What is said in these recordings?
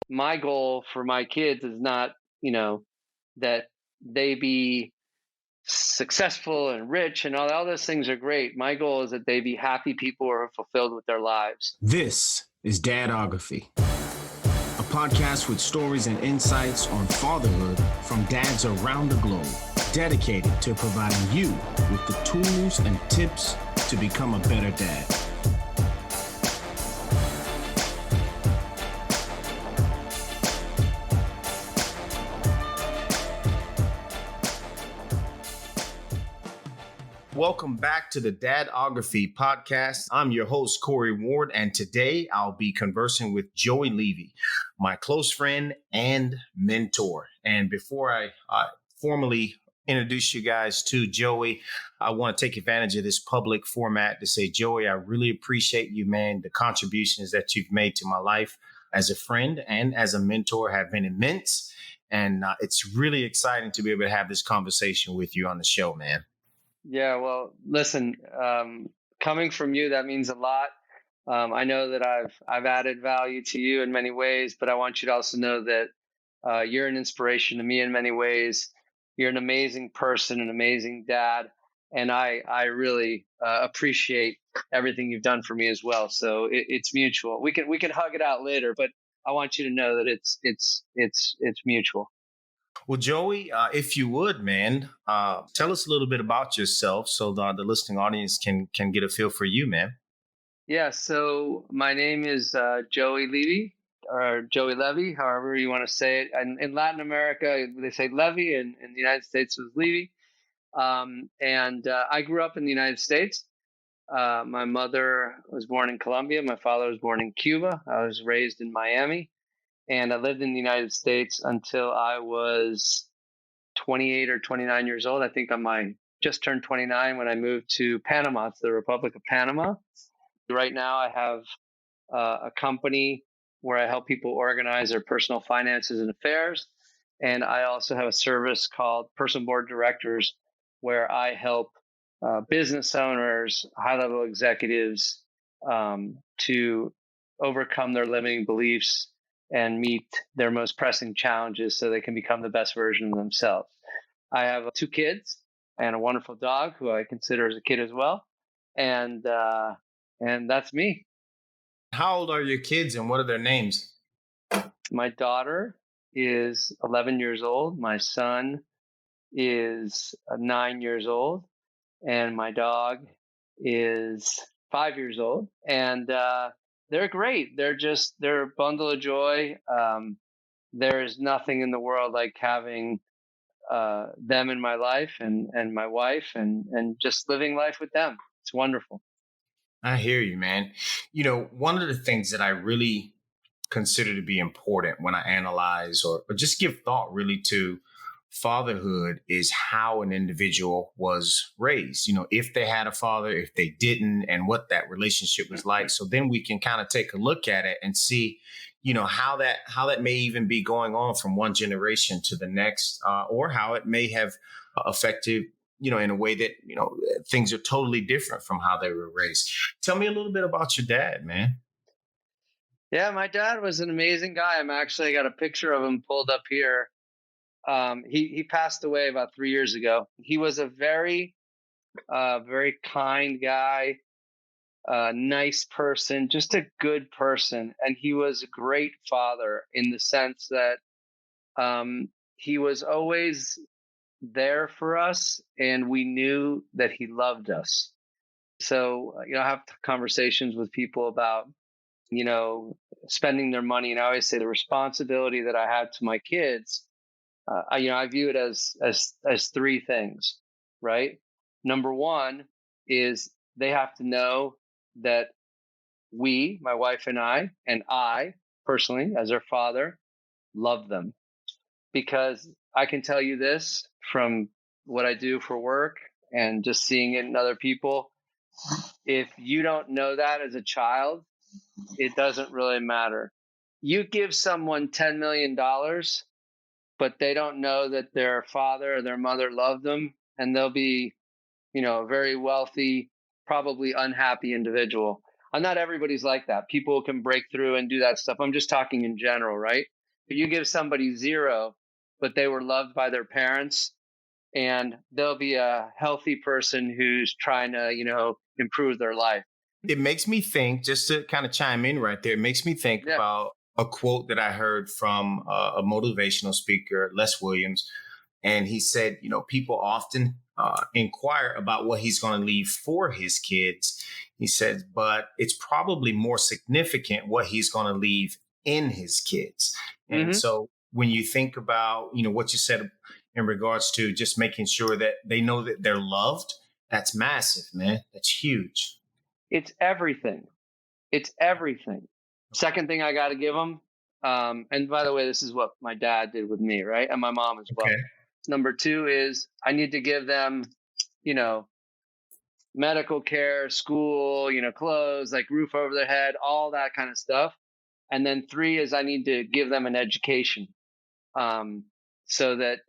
my goal for my kids is not, that they be successful and rich and all those things are great. My goal is that they be happy people who are fulfilled with their lives. This is Dadography, a podcast with stories and insights on fatherhood from dads around the globe, dedicated to providing you with the tools and tips to become a better dad. Welcome back to the Dadography podcast. I'm your host, Corey Ward, and today I'll be conversing with Joey Levy, my close friend and mentor. And before I formally introduce you guys to Joey, I want to take advantage of this public format to say, Joey, I really appreciate you, man. The contributions that you've made to my life as a friend and as a mentor have been immense. And it's really exciting to be able to have this conversation with you on the show, man. Yeah, well, listen, coming from you, that means a lot. I know that I've added value to you in many ways, but I want you to also know that you're an inspiration to me in many ways. You're an amazing person, an amazing dad, and I really appreciate everything you've done for me as well. So it's mutual. We can hug it out later, but I want you to know that it's mutual. Well, Joey, if you would, man, tell us a little bit about yourself so the listening audience can get a feel for you, man. Yeah, so my name is Joey Levy, or Joey Levy, however you want to say it. And in Latin America, they say Levy, and in the United States, it was Levy. I grew up in the United States. My mother was born in Colombia. My father was born in Cuba. I was raised in Miami. And I lived in the United States until I was 28 or 29 years old. I think just turned 29 when I moved to Panama, to the Republic of Panama. Right now, I have a company where I help people organize their personal finances and affairs. And I also have a service called Personal Board Directors, where I help business owners, high-level executives to overcome their limiting beliefs and meet their most pressing challenges so they can become the best version of themselves. I have 2 kids and a wonderful dog who I consider as a kid as well. And that's me. How old are your kids and what are their names? My daughter is 11 years old. My son is 9 years old. And my dog is 5 years old. And they're great. They're a bundle of joy. There is nothing in the world like having them in my life and my wife and just living life with them. It's wonderful. I hear you, man. You know, one of the things that I really consider to be important when I analyze or just give thought really to fatherhood is how an individual was raised. You know, if they had a father, if they didn't, and what that relationship was like. So then we can kind of take a look at it and see, you know, how that may even be going on from one generation to the next, or how it may have affected, you know, in a way that, you know, things are totally different from how they were raised. Tell me a little bit about your dad, man. Yeah, my dad was an amazing guy. I got a picture of him pulled up here. He passed away about 3 years ago. He was a very kind guy, nice person, just a good person, and he was a great father in the sense that he was always there for us, and we knew that he loved us. So, I have conversations with people about, spending their money, and I always say the responsibility that I have to my kids. I view it as 3 things, right? Number 1 is they have to know that we, my wife and I personally, as their father, love them. Because I can tell you this from what I do for work and just seeing it in other people. If you don't know that as a child, it doesn't really matter. You give someone $10 million, but they don't know that their father or their mother loved them, and they'll be, a very wealthy, probably unhappy individual. Not everybody's like that. People can break through and do that stuff. I'm just talking in general, right? You give somebody zero, but they were loved by their parents, and they'll be a healthy person who's trying to, improve their life. It makes me think, just to kind of chime in right there, it makes me think Yeah. about a quote that I heard from a motivational speaker, Les Williams. And he said, people often inquire about what he's going to leave for his kids. He said, but it's probably more significant what he's going to leave in his kids. And Hmm. so when you think about, what you said in regards to just making sure that they know that they're loved, that's massive, man. That's huge. It's everything. It's everything. Second thing I got to give them. And by the way, this is what my dad did with me, right? And my mom as well. Okay. Number two is I need to give them, you know, medical care, school, clothes, like roof over their head, all that kind of stuff. And then three is I need to give them an education, um, so that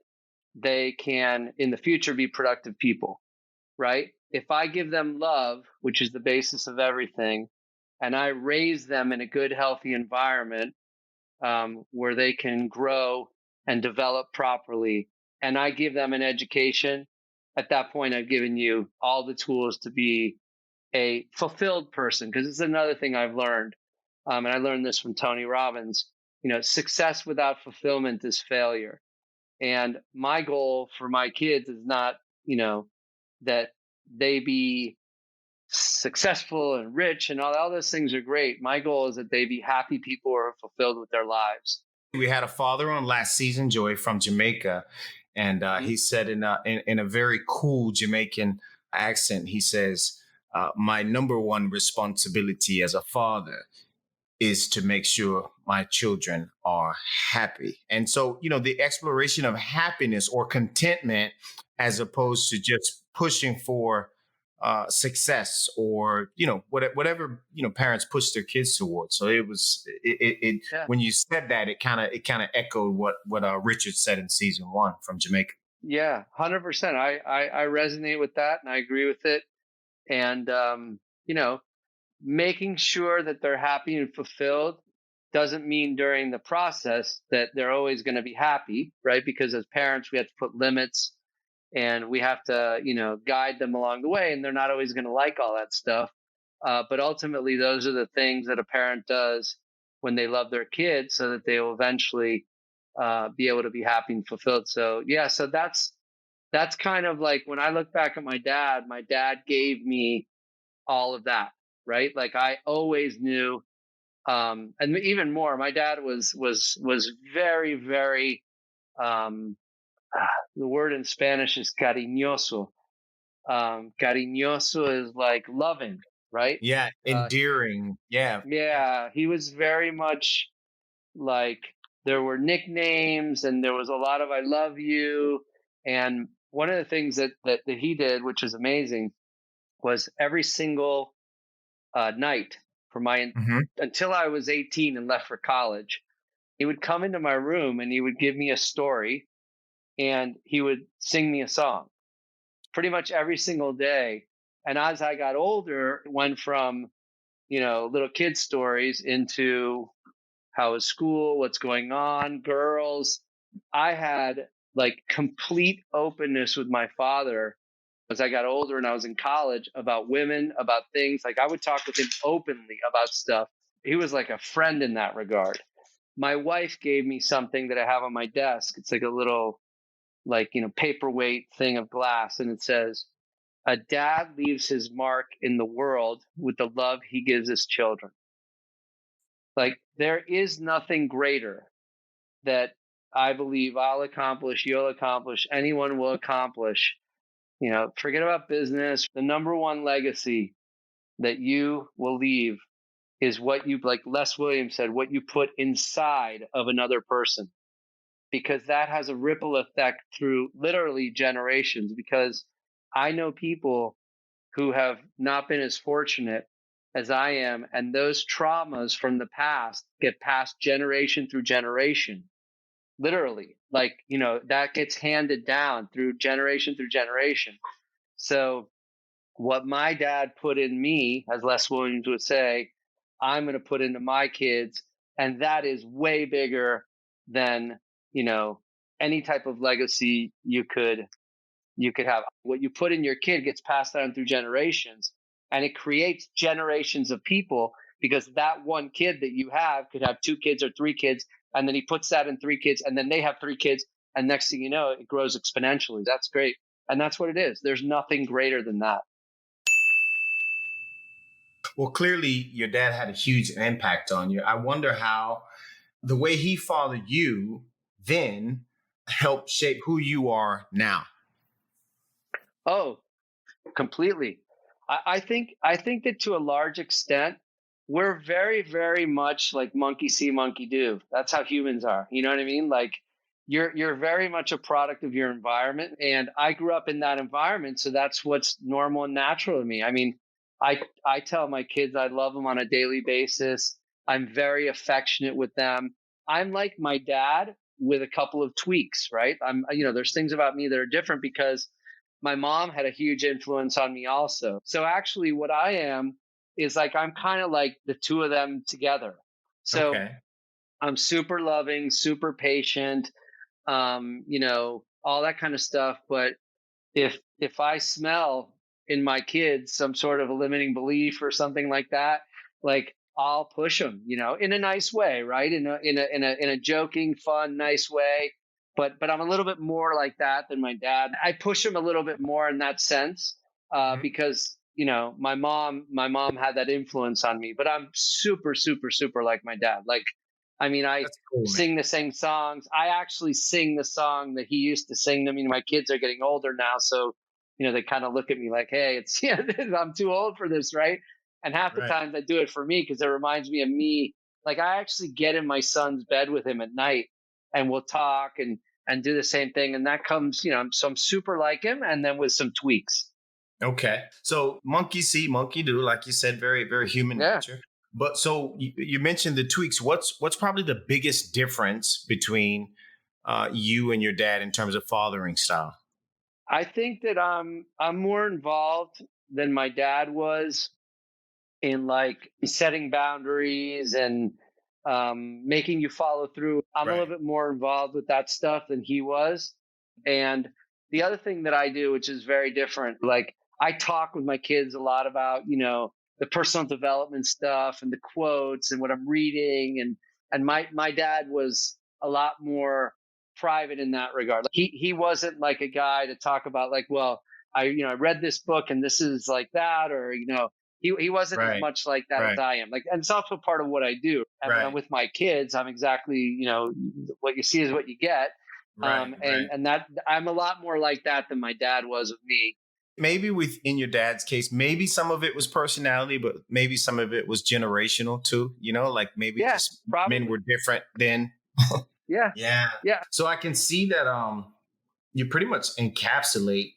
they can in the future be productive people, right? If I give them love, which is the basis of everything, and I raise them in a good, healthy environment, where they can grow and develop properly, and I give them an education, at that point, I've given you all the tools to be a fulfilled person. Because it's another thing I've learned, and I learned this from Tony Robbins. Success without fulfillment is failure. And my goal for my kids is not, that they be successful and rich and all those things are great. My goal is that they be happy people who are fulfilled with their lives. We had a father on last season, Joey, from Jamaica, and Mhm. he said in a very cool Jamaican accent, he says, "My number one responsibility as a father is to make sure my children are happy." And so, the exploration of happiness or contentment, as opposed to just pushing for success, or whatever parents push their kids towards. So it Yeah. when you said that, it kind of echoed what Richard said in season one from Jamaica. Yeah. 100%. I resonate with that and I agree with it. And, you know, making sure that they're happy and fulfilled doesn't mean during the process that they're always going to be happy, right? Because as parents, we have to put limits and we have to, guide them along the way. And they're not always going to like all that stuff. But ultimately, those are the things that a parent does when they love their kids, so that they will eventually be able to be happy and fulfilled. So yeah, so that's kind of like when I look back at my dad gave me all of that, right? Like I always knew, and even more, my dad was very, very, um, the word in Spanish is cariñoso. Cariñoso is like loving, right? Yeah, Uh, endearing. Yeah. yeah, he was very much like, there were nicknames and there was a lot of "I love you." And one of the things that he did, which is amazing, was every single night for my Hmm. until I was 18 and left for college, he would come into my room and he would give me a story and he would sing me a song pretty much every single day. And as I got older, it went from, little kid stories into how is school, what's going on, girls. I had like complete openness with my father as I got older and I was in college about women, about things. Like I would talk with him openly about stuff. He was like a friend in that regard. My wife gave me something that I have on my desk. It's like a little, like, paperweight thing of glass. And it says, "A dad leaves his mark in the world with the love he gives his children." Like there is nothing greater that I believe I'll accomplish, you'll accomplish, anyone will accomplish. Forget about business. The number one legacy that you will leave is what you, like Les Williams said, what you put inside of another person, because that has a ripple effect through literally generations. Because I know people who have not been as fortunate as I am, and those traumas from the past get passed generation through generation, literally, like, that gets handed down through generation. So what my dad put in me, as Les Williams would say, I'm going to put into my kids. And that is way bigger than, you know, any type of legacy you could have. What you put in your kid gets passed down through generations, and it creates generations of people, because that one kid that you have could have two kids or three kids, and then he puts that in three kids, and then they have three kids, and next thing you know, it grows exponentially. That's great. And that's what it is. There's nothing greater than that. Well, clearly your dad had a huge impact on you. I wonder how the way he fathered you then helped shape who you are now. Oh, completely. I think that to a large extent, we're very, very much like monkey see, monkey do. That's how humans are. You know what I mean? Like you're very much a product of your environment. And I grew up in that environment, so that's what's normal and natural to me. I mean, I tell my kids I love them on a daily basis. I'm very affectionate with them. I'm like my dad with a couple of tweaks, right? There's things about me that are different because my mom had a huge influence on me also. So actually what I am is like I'm kind of like the two of them together. So Okay. I'm super loving, super patient, all that kind of stuff. But if I smell in my kids some sort of a limiting belief or something like that, like I'll push them, in a nice way, right? In a joking, fun, nice way. But I'm a little bit more like that than my dad. I push him a little bit more in that sense, Mhm. because my mom had that influence on me. But I'm super, super, super like my dad. Like, I mean, I That's cool, man. sing the same songs. I actually sing the song that he used to sing. I mean, my kids are getting older now, so they kind of look at me like, "Hey, it's yeah, I'm too old for this, right?" And half the Right. times I do it for me because it reminds me of me. Like I actually get in my son's bed with him at night, and we'll talk and do the same thing, and that comes, so I'm super like him, and then with some tweaks. Okay. So monkey see, monkey do, like you said, very, very human Yeah, nature. But so you mentioned the tweaks. What's probably the biggest difference between you and your dad in terms of fathering style? I think that I'm more involved than my dad was in like setting boundaries and making you follow through. I'm a little Right. bit more involved with that stuff than he was. And the other thing that I do, which is very different, like I talk with my kids a lot about, the personal development stuff and the quotes and what I'm reading. And my dad was a lot more private in that regard. Like, he wasn't like a guy to talk about like, well, I read this book and this is like that, or he wasn't as Right. much like that as Right. I am. Like, and it's also part of what I do. And when I'm Right. with my kids, I'm exactly, what you see is what you get. Right. Right. And that I'm a lot more like that than my dad was with me. Maybe within your dad's case, maybe some of it was personality, but maybe some of it was generational too. Like maybe Yeah, just men probably. were different then. Yeah, Yeah. yeah. So I can see that you pretty much encapsulate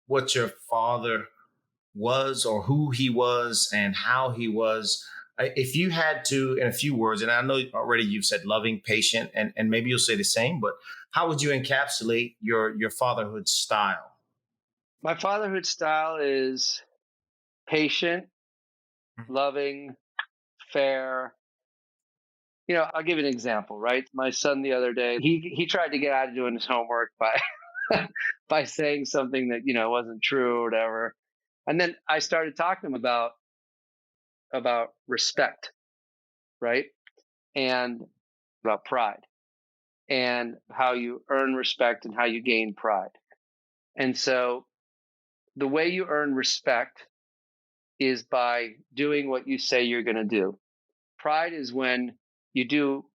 what your father was or who he was and how he was. If you had to, in a few words, and I know already you've said loving, patient, and maybe you'll say the same, but how would you encapsulate your fatherhood style? My fatherhood style is patient, loving, fair. I'll give you an example, right? My son the other day, he tried to get out of doing his homework by by saying something that, wasn't true or whatever. And then I started talking to him about respect, right? And about pride and how you earn respect and how you gain pride. And so the way you earn respect is by doing what you say you're going to do. Pride is when you do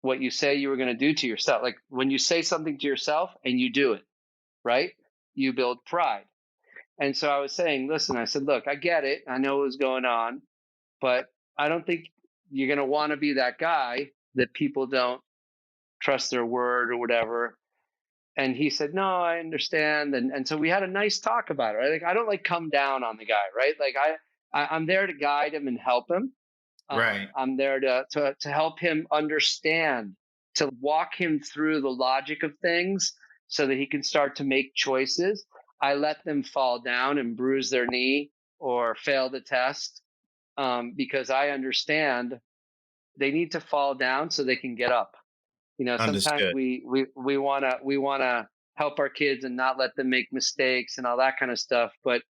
what you say you were going to do to yourself. Like when you say something to yourself and you do it, right? You build pride. And so I was saying, listen, I said, look, I get it. I know what's going on, but I don't think you're going to want to be that guy that people don't trust their word or whatever. And he said, no, I understand. And so we had a nice talk about it. Right? Like, I don't like come down on the guy, right? Like I'm there to guide him and help him. Right. I'm there to help him understand, to walk him through the logic of things so that he can start to make choices. I let them fall down and bruise their knee or fail the test, because I understand they need to fall down so they can get up. Sometimes Understood. we wanna help our kids and not let them make mistakes and all that kind of stuff. But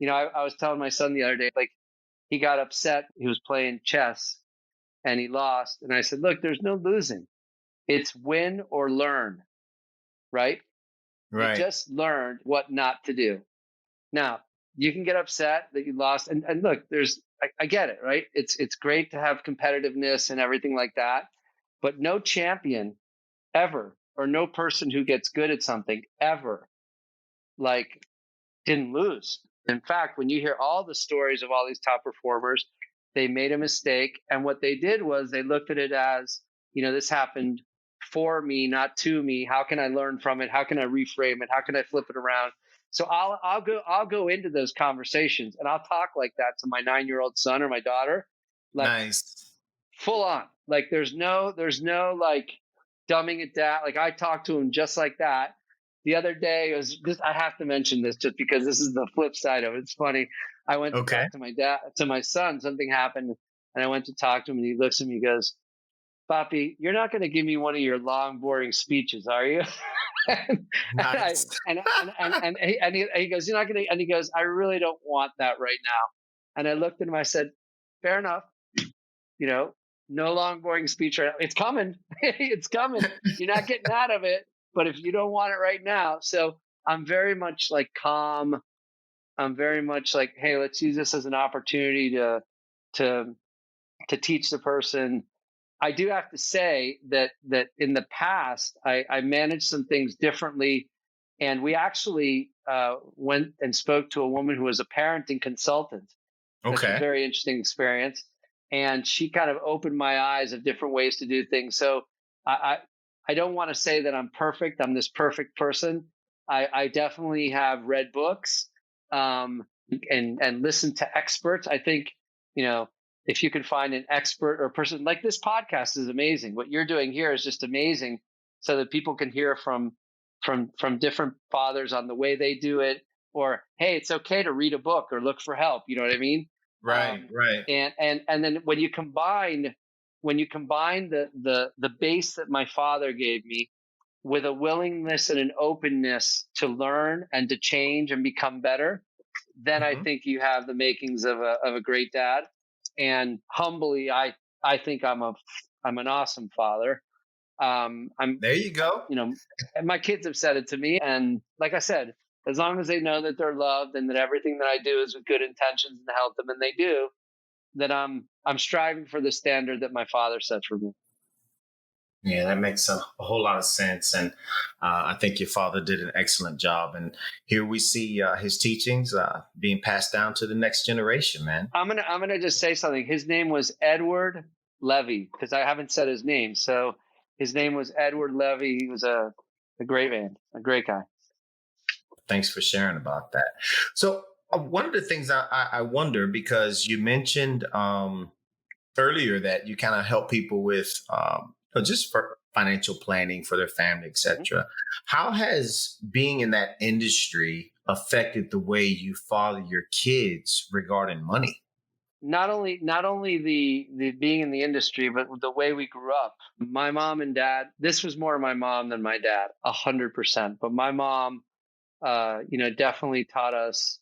I was telling my son the other day, like he got upset. He was playing chess and he lost, and I said, "Look, there's no losing. It's win or learn, right? You Right. just learned what not to do. Now, you can get upset that you lost, and look, I get it, right? It's great to have competitiveness and everything like that, but no champion ever, or no person who gets good at something ever, like didn't lose. In fact, when you hear all the stories of all these top performers, they made a mistake. And what they did was they looked at it as, this happened for me, not to me. How can I learn from it? How can I reframe it? How can I flip it around? So I'll go into those conversations and I'll talk like that to my 9-year-old son or my daughter, like Nice. full on. Like there's no like dumbing it down. Like I talked to him just like that. The other day, it was just, I have to mention this just because this is the flip side of it. It's funny. I went to Okay. talk to my son. Something happened, and I went to talk to him, and he looks at me, he goes, "Papi, you're not going to give me one of your long, boring speeches, are you?" and I Nice. and he goes, "You're not going to," and he goes, "I really don't want that right now." And I looked at him. I said, "Fair enough. You know, no long, boring speech right now. It's coming. It's coming. You're not getting out of it. But if you don't want it right now," so I'm very much like calm. I'm very much like, hey, let's use this as an opportunity to to teach the person. I do have to say that in the past, I managed some things differently, and we actually went and spoke to a woman who was a parenting consultant, which was a Okay. very interesting experience. And she kind of opened my eyes of different ways to do things. So I I, I don't want to say that I'm perfect. I'm this perfect person. I definitely have read books, and listen to experts. I think if you can find an expert or a person, like this podcast is amazing. What you're doing here is just amazing, so that people can hear from different fathers on the way they do it. Or hey, it's okay to read a book or look for help. You know what I mean? Right. Right. And then when you combine the base that my father gave me with a willingness and an openness to learn and to change and become better, then I Mhm. think you have the makings of a great dad. And humbly, I think I'm an awesome father. I'm There you go. and my kids have said it to me, and like I said, as long as they know that they're loved and that everything that I do is with good intentions and to help them, and they do, that I'm striving for the standard that my father set for me. Yeah, that makes a whole lot of sense. And I think your father did an excellent job. And here we see his teachings being passed down to the next generation, man. I'm gonna just say something. His name was Edward Levy, because I haven't said his name. So his name was Edward Levy. He was a great man, a great guy. Thanks for sharing about that. So, one of the things I wonder, because you mentioned earlier that you kind of help people with just for financial planning for their family, Mhm. etc. How has being in that industry affected the way you father your kids regarding money? Not only the being in the industry, but the way we grew up. My mom and dad. This was more my mom than my dad, 100%. But my mom, definitely taught us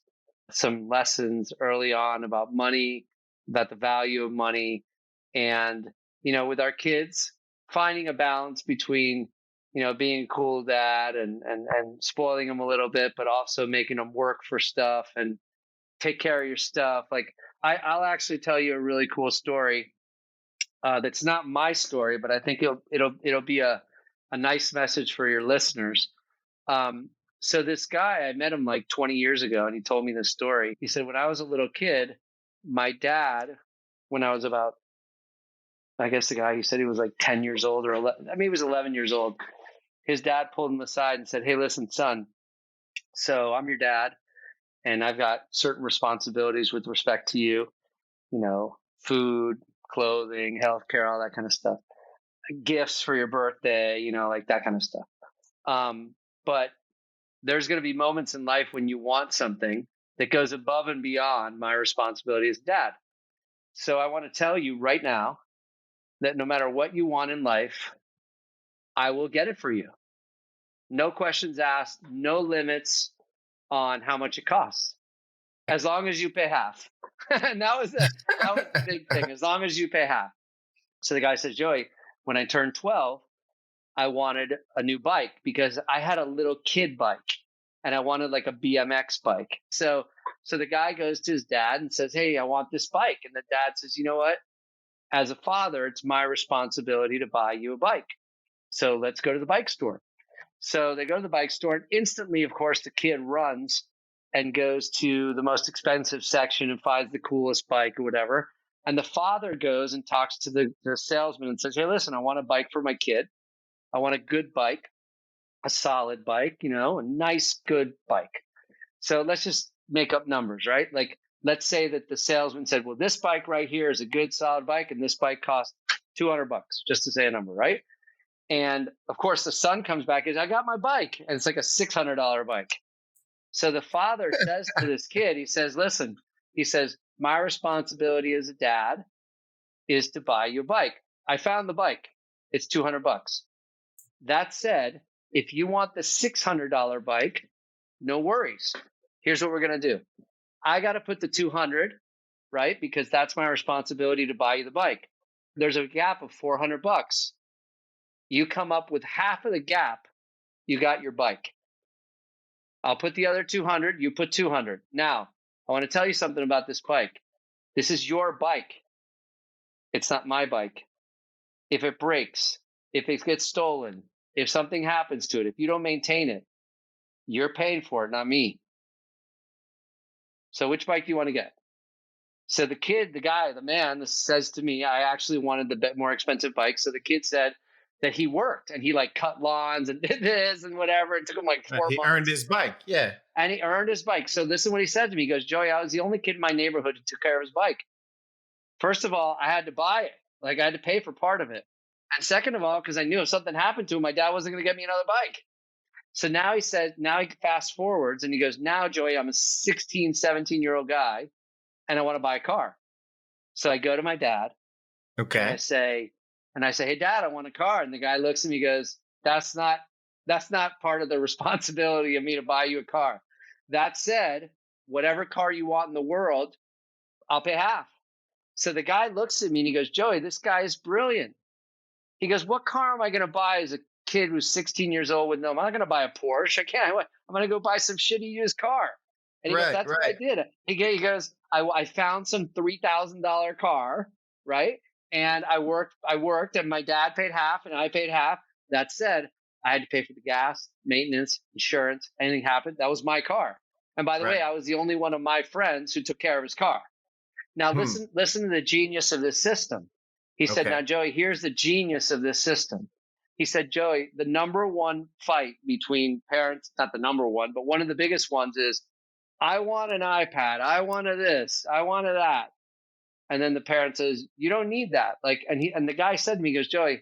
some lessons early on about money, about the value of money, and with our kids, finding a balance between being a cool dad and spoiling them a little bit, but also making them work for stuff and take care of your stuff. Like I'll actually tell you a really cool story. That's not my story, but I think it'll be a nice message for your listeners. um, so this guy, I met him like 20 years ago, and he told me this story. He said, when I was a little kid, my dad, when I was about, I guess the guy, he said he was like 10 years old or 11, I mean, he was 11 years old. His dad pulled him aside and said, "Hey, listen, son, so I'm your dad, and I've got certain responsibilities with respect to you, food, clothing, healthcare, all that kind of stuff, gifts for your birthday, like that kind of stuff. But there's going to be moments in life when you want something that goes above and beyond my responsibility as dad. So I want to tell you right now that no matter what you want in life, I will get it for you. No questions asked, no limits on how much it costs, as long as you pay half. And that was the big thing, as long as you pay half. So the guy says, Joey, when I turned 12, I wanted a new bike because I had a little kid bike and I wanted like a BMX bike. So the guy goes to his dad and says, hey, I want this bike. And the dad says, you know what? As a father, it's my responsibility to buy you a bike. So let's go to the bike store. So they go to the bike store, and instantly, of course, the kid runs and goes to the most expensive section and finds the coolest bike or whatever. And the father goes and talks to the salesman and says, hey, listen, I want a bike for my kid. I want a good bike, a solid bike, a nice, good bike. So let's just make up numbers, right? Like, let's say that the salesman said, well, this bike right here is a good, solid bike, and this bike costs $200, just to say a number, right? And of course, the son comes back and says, I got my bike. And it's like a $600 bike. So the father says to this kid, he says, listen, he says, my responsibility as a dad is to buy you a bike. I found the bike. It's $200. That said, if you want the $600 bike, no worries. Here's what we're going to do. I got to put the 200, right? Because that's my responsibility to buy you the bike. There's a gap of $400. You come up with half of the gap, you got your bike. I'll put the other 200, you put 200. Now, I want to tell you something about this bike. This is your bike. It's not my bike. If it breaks, if it gets stolen, if something happens to it, if you don't maintain it, you're paying for it, not me. So which bike do you want to get? So the kid, the guy, the man says to me, I actually wanted the more expensive bike. So the kid said that he worked and he like cut lawns and did this and whatever. It took him like 4 He months. earned his bike. Yeah. And he earned his bike. So this is what he said to me. He goes, Joey, I was the only kid in my neighborhood who took care of his bike. First of all, I had to buy it. Like I had to pay for part of it. And second of all, because I knew if something happened to him, my dad wasn't going to get me another bike. So now he said, now he fast forwards and he goes, now, Joey, I'm a 16, 17-year-old guy and I want to buy a car. So I go to my dad. Okay. And I say, hey, Dad, I want a car. And the guy looks at me and goes, that's not part of the responsibility of me to buy you a car. That said, whatever car you want in the world, I'll pay half. So the guy looks at me and he goes, Joey, this guy is brilliant. He goes, what car am I going to buy as a kid who's 16 years old with no, I'm not going to buy a Porsche. I can't. I'm going to go buy some shitty used car. And he goes, that's what I did. He goes, I found some $3,000 car, right? And I worked and my dad paid half and I paid half. That said, I had to pay for the gas, maintenance, insurance, anything happened. That was my car. And by the way, I was the only one of my friends who took care of his car. Now listen to the genius of this system. He said, now, Joey, here's the genius of this system. He said, Joey, the number one fight between parents, not the number one, but one of the biggest ones is, I want an iPad. I wanted this. I wanted that. And then the parent says, you don't need that. And the guy said to me, he goes, Joey,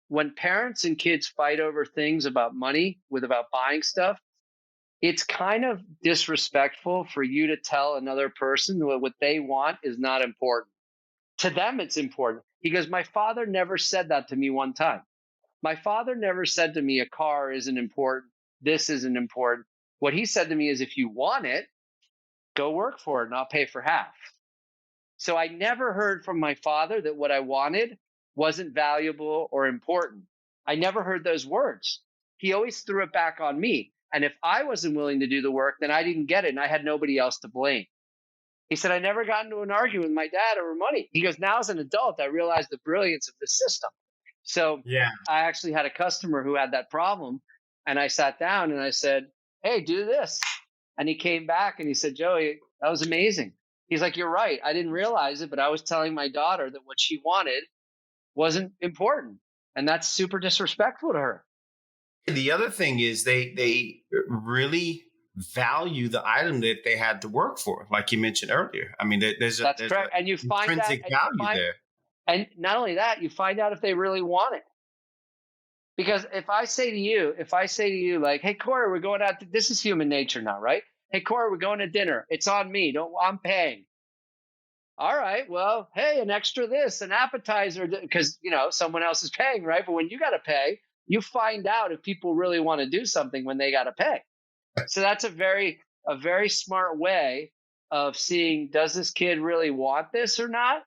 when parents and kids fight over things about money about buying stuff, it's kind of disrespectful for you to tell another person what they want is not important. To them, it's important. He goes, my father never said that to me one time. My father never said to me, a car isn't important. This isn't important. What he said to me is, if you want it, go work for it and I'll pay for half. So I never heard from my father that what I wanted wasn't valuable or important. I never heard those words. He always threw it back on me. And if I wasn't willing to do the work, then I didn't get it and I had nobody else to blame. He said, I never got into an argument with my dad over money. He goes, now as an adult, I realized the brilliance of the system. So I actually had a customer who had that problem. And I sat down and I said, hey, do this. And he came back and he said, Joey, that was amazing. He's like, you're right. I didn't realize it, but I was telling my daughter that what she wanted wasn't important. And that's super disrespectful to her. The other thing is they really value the item that they had to work for, like you mentioned earlier. I mean, there's correct. And you find intrinsic value there. And not only that, you find out if they really want it. Because if I say to you, like, hey, Corey, we're going out. This is human nature now, right? Hey, Corey, we're going to dinner. It's on me. I'm paying. All right. Well, hey, an extra this, an appetizer, because someone else is paying, right? But when you got to pay, You find out if people really want to do something when they got to pay. So that's a very smart way of seeing, does this kid really want this or not?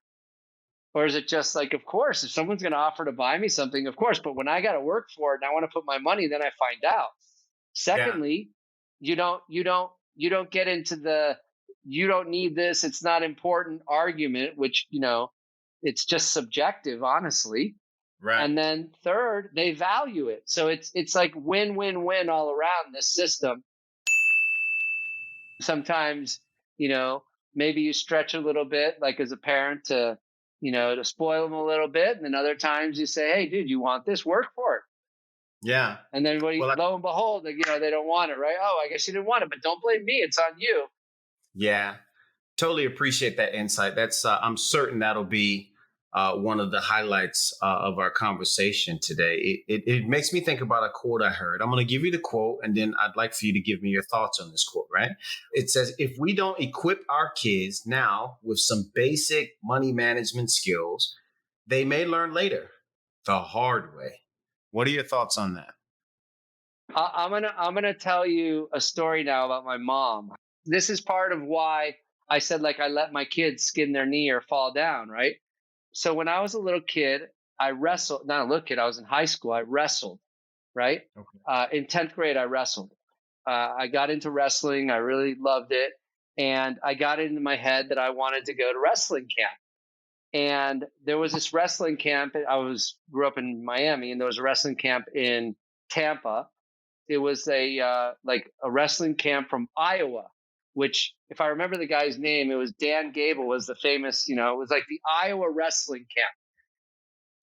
Or is it just like, of course, if someone's going to offer to buy me something, of course, but when I got to work for it and I want to put my money, then I find out. Yeah. Secondly, you don't get into the, you don't need this, it's not important argument, which, it's just subjective, honestly. Right. And then third, they value it. So it's like win win win all around this system. Sometimes, you know, maybe you stretch a little bit, like as a parent, to spoil them a little bit. And then other times you say, hey, dude, you want this? Work for it. Yeah. And then Well, lo and behold, they don't want it, right? Oh, I guess you didn't want it, but don't blame me. It's on you. yeah. Totally appreciate that insight. That's I'm certain that'll be one of the highlights of our conversation today. It makes me think about a quote I heard. I'm going to give you the quote, and then I'd like for you to give me your thoughts on this quote. Right? It says, "If we don't equip our kids now with some basic money management skills, they may learn later the hard way." What are your thoughts on that? I'm gonna tell you a story now about my mom. This is part of why I said, like, I let my kids skin their knee or fall down, right? So when I was a little kid, I wrestled. Not a little kid. I was in high school. I wrestled, right? Okay. In 10th grade, I wrestled. I got into wrestling. I really loved it, and I got it into my head that I wanted to go to wrestling camp. And there was this wrestling camp. Grew up in Miami, and there was a wrestling camp in Tampa. It was a wrestling camp from Iowa, which, if I remember the guy's name, it was Dan Gable, was the famous, it was like the Iowa wrestling camp.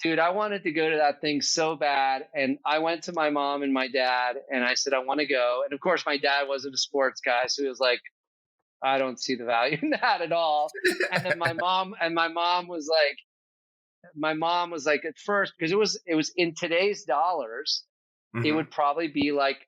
Dude, I wanted to go to that thing so bad. And I went to my mom and my dad and I said, I want to go. And of course, my dad wasn't a sports guy. So he was like, I don't see the value in that at all. And then my mom was like, at first, because it was in today's dollars, it Hmm. would probably be like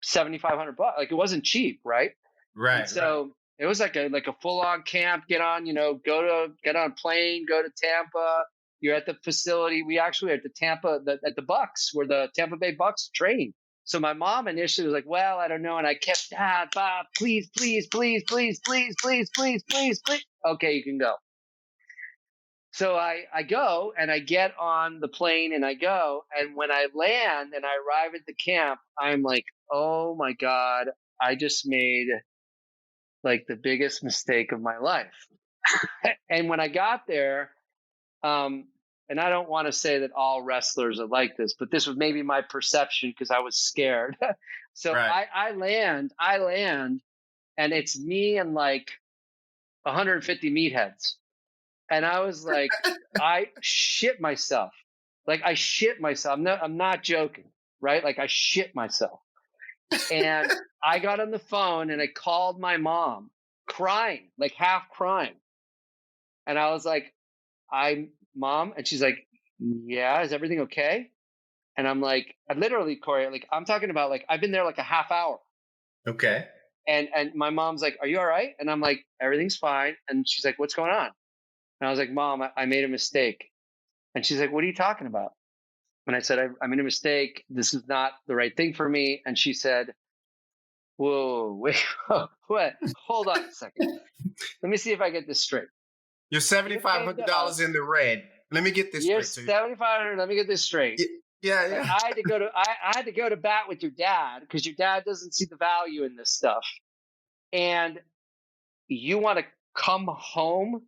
$7,500. Like, it wasn't cheap, right? And Right. Right. so it was like a full on camp. Get on, get on a plane, go to Tampa. You're at the facility. We actually are at the at the Bucks, where the Tampa Bay Bucks train. So my mom initially was like, "Well, I don't know," and I kept, Bob, please, please, please, please, please, please, please, please, please. Okay, you can go. So I go and I get on the plane and I go. And when I land and I arrive at the camp, I'm like, oh my God, I just made like the biggest mistake of my life. And when I got there, and I don't want to say that all wrestlers are like this, but this was maybe my perception because I was scared. So Right. I land, and it's me and like 150 meatheads. And I was like, I shit myself. Like, I shit myself. I'm not joking, right? Like, I shit myself. And I got on the phone and I called my mom, crying, like half crying. And I was like, I'm mom. And she's like, yeah, is everything okay? And I'm like, I literally, Corey, like, I'm talking about, like, I've been there like a half hour. Okay. And my mom's like, are you all right? And I'm like, everything's fine. And she's like, what's going on? And I was like, Mom, I made a mistake. And she's like, what are you talking about? And I said, I made a mistake. This is not the right thing for me. And she said, whoa, wait, what? Hold on a second. Let me see if I get this straight. You're You seventy five came hundred to dollars in us. the red. Let me get this You're straight. So, 7,500. Let me get this straight. yeah, Like, yeah. I had to go to bat with your dad because your dad doesn't see the value in this stuff. And you want to come home?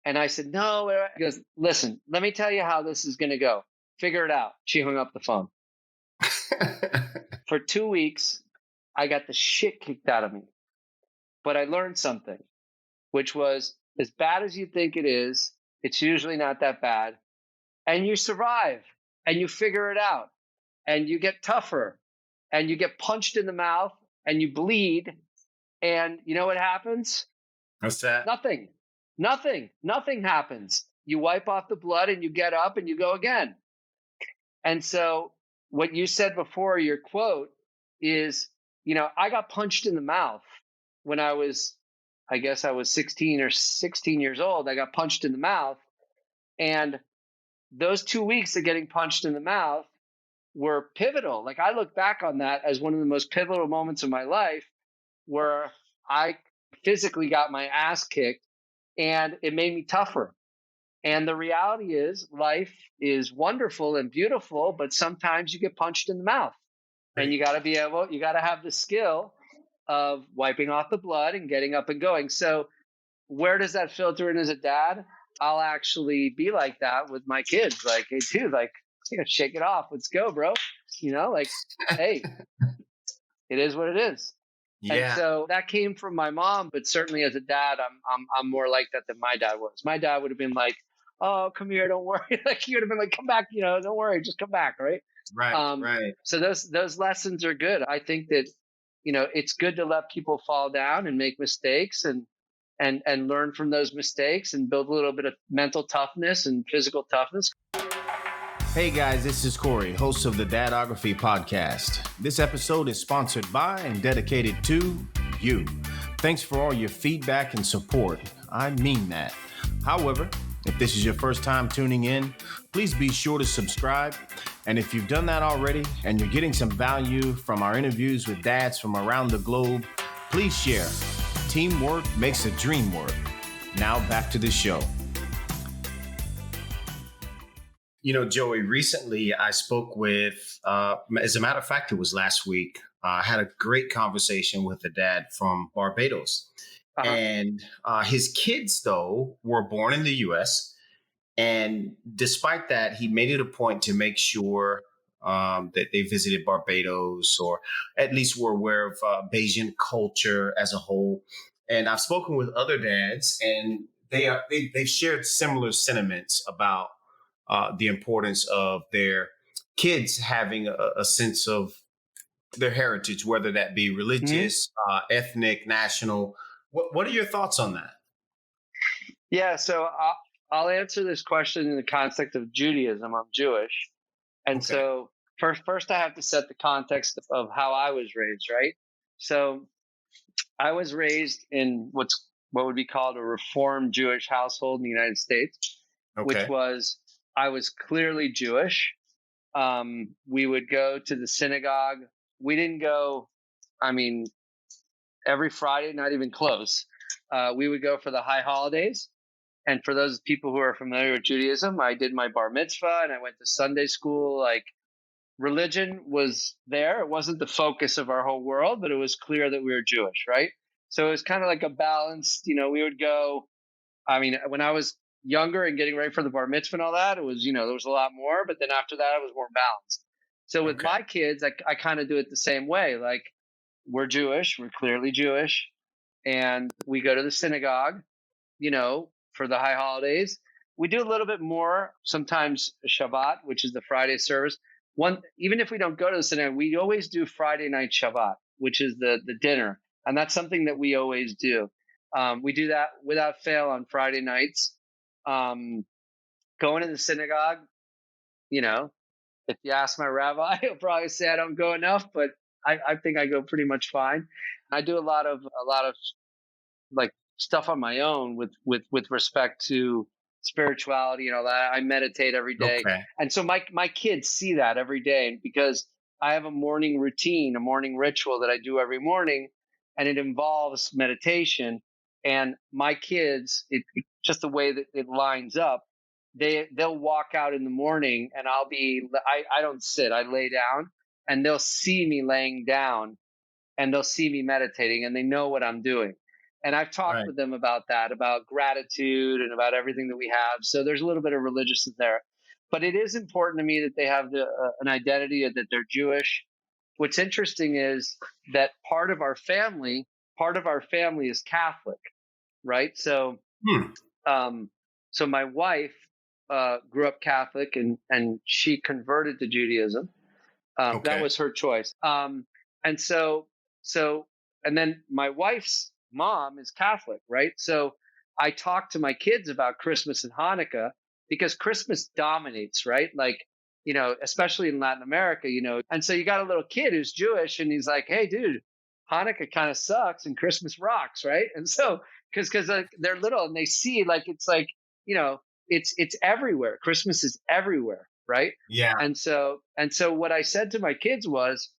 And I said, no. He goes, listen, let me tell you how this is going to go. Figure it out. She hung up the phone. For 2 weeks, I got the shit kicked out of me. But I learned something, which was, as bad as you think it is, it's usually not that bad. And you survive and you figure it out and you get tougher and you get punched in the mouth and you bleed. And you know what happens? What's that? Nothing. Nothing happens. You wipe off the blood and you get up and you go again. And so what you said before, your quote is, I got punched in the mouth when I guess I was 16 or 16 years old. I got punched in the mouth. And those 2 weeks of getting punched in the mouth, were pivotal. Like I look back on that as one of the most pivotal moments of my life where I physically got my ass kicked and it made me tougher. And the reality is life is wonderful and beautiful, but sometimes you get punched in the mouth and Right. you got to have the skill of wiping off the blood and getting up and going. So where does that filter in as a dad? I'll actually be like that with my kids. Like, hey, dude, like, shake it off. Let's go, bro. Like, hey, it is what it is. And Yeah. so that came from my mom, but certainly as a dad, I'm more like that than my dad was. My dad would have been like, "Oh, come here, don't worry." Like he would have been like, "Come back, don't worry, just come back." Right. Right. Right. So those lessons are good. I think that it's good to let people fall down and make mistakes and learn from those mistakes and build a little bit of mental toughness and physical toughness. Hey guys, this is Corey, host of the Dadography podcast. This episode is sponsored by and dedicated to you. Thanks for all your feedback and support. I mean that. However, if this is your first time tuning in, please be sure to subscribe. And if you've done that already and you're getting some value from our interviews with dads from around the globe, please share. Teamwork makes a dream work. Now back to the show. Joey, recently I spoke with, as a matter of fact, it was last week. I had a great conversation with a dad from Barbados. Uh-huh. And his kids, though, were born in the U.S. And despite that, he made it a point to make sure that they visited Barbados or at least were aware of Bayesian culture as a whole. And I've spoken with other dads, and they've shared similar sentiments about the importance of their kids having a sense of their heritage, whether that be religious, ethnic, national. What are your thoughts on that? Yeah, so I'll answer this question in the context of Judaism. I'm Jewish. And Okay. so first I have to set the context of how I was raised, right? So I was raised in what would be called a Reformed Jewish household in the United States, which Okay. was I was clearly Jewish. We would go to the synagogue. We didn't go, every Friday, not even close. We would go for the high holidays. And for those people who are familiar with Judaism, I did my bar mitzvah and I went to Sunday school. Like religion was there. It wasn't the focus of our whole world, but it was clear that we were Jewish, right? So it was kind of like a balanced, we would go, when I was younger and getting ready for the bar mitzvah and all that, it was, there was a lot more, but then after that, it was more balanced. So with Okay. my kids, I kind of do it the same way. Like we're Jewish, we're clearly Jewish, and we go to the synagogue, for the high holidays. We do a little bit more, sometimes Shabbat, which is the Friday service. Even if we don't go to the synagogue, we always do Friday night Shabbat, which is the dinner. And that's something that we always do. We do that without fail on Friday nights. Going to the synagogue, if you ask my rabbi, he'll probably say I don't go enough, but I think I go pretty much fine. I do a lot of like stuff on my own with respect to spirituality and all that. I meditate every day. Okay. And so my kids see that every day. And because I have a morning routine, a morning ritual that I do every morning, and it involves meditation. And my kids, just the way that it lines up, they'll walk out in the morning and I don't sit, I lay down, and they'll see me laying down and they'll see me meditating and they know what I'm doing. And I've talked Right. with them about that, about gratitude and about everything that we have. So there's a little bit of religious in there, but it is important to me that they have an identity that they're Jewish. What's interesting is that part of our family is Catholic, right? So, so my wife grew up Catholic and she converted to Judaism. That Okay. was her choice. And so, and then my wife's mom is Catholic, right? So I talk to my kids about Christmas and Hanukkah because Christmas dominates, right? Like, especially in Latin America, and so you got a little kid who's Jewish and he's like, hey, dude, Hanukkah kind of sucks and Christmas rocks, right? And so, because they're little and they see like, it's like, it's everywhere. Christmas is everywhere. right? Yeah. And so what I said to my kids was,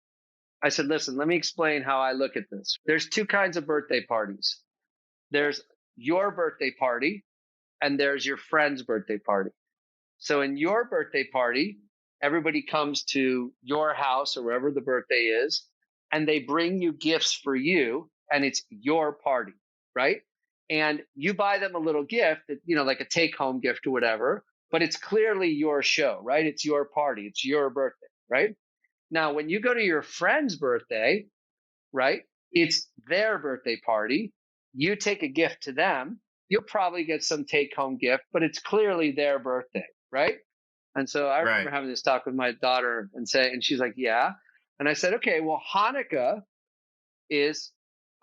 I said, listen, let me explain how I look at this. There's two kinds of birthday parties. There's your birthday party and there's your friend's birthday party. So in your birthday party, everybody comes to your house or wherever the birthday is, and they bring you gifts for you, and it's your party, right? And you buy them a little gift, that, like a take home gift or whatever, but it's clearly your show, right? It's your party, it's your birthday, right? Now, when you go to your friend's birthday, right? It's their birthday party. You take a gift to them. You'll probably get some take home gift, but it's clearly their birthday, right? And so I remember Right. having this talk with my daughter and she's like, yeah. And I said, okay, well, Hanukkah is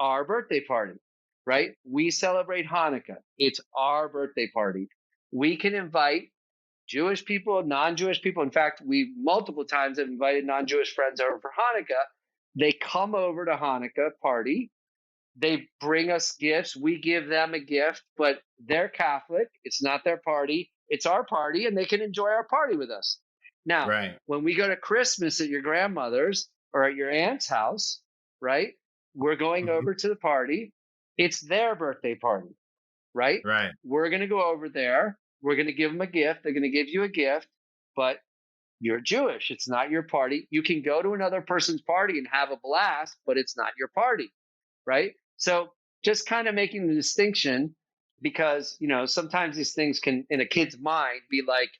our birthday party, right? We celebrate Hanukkah. It's our birthday party. We can invite Jewish people, non-Jewish people. In fact, we multiple times have invited non-Jewish friends over for Hanukkah. They come over to Hanukkah party. They bring us gifts. We give them a gift, but they're Catholic. It's not their party. It's our party, and they can enjoy our party with us. Now, Right. when we go to Christmas at your grandmother's or at your aunt's house, right? We're going Mhm. over to the party. It's their birthday party, right? Right. We're going to go over there. We're going to give them a gift. They're going to give you a gift, but you're Jewish. It's not your party. You can go to another person's party and have a blast, but it's not your party, right? So just kind of making the distinction, because sometimes these things can, in a kid's mind, be like,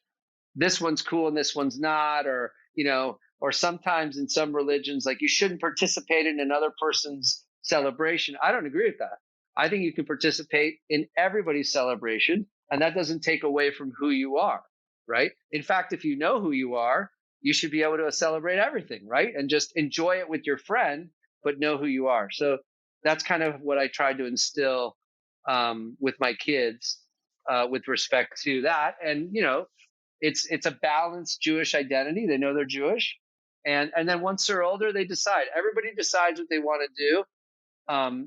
this one's cool and this one's not, or sometimes in some religions, like, you shouldn't participate in another person's celebration. I don't agree with that. I think you can participate in everybody's celebration, and that doesn't take away from who you are, right? In fact, if you know who you are, you should be able to celebrate everything, right? And just enjoy it with your friend, but know who you are. So that's kind of what I tried to instill with my kids, with respect to that. And it's a balanced Jewish identity. They know they're Jewish, and then once they're older, they decide. Everybody decides what they want to do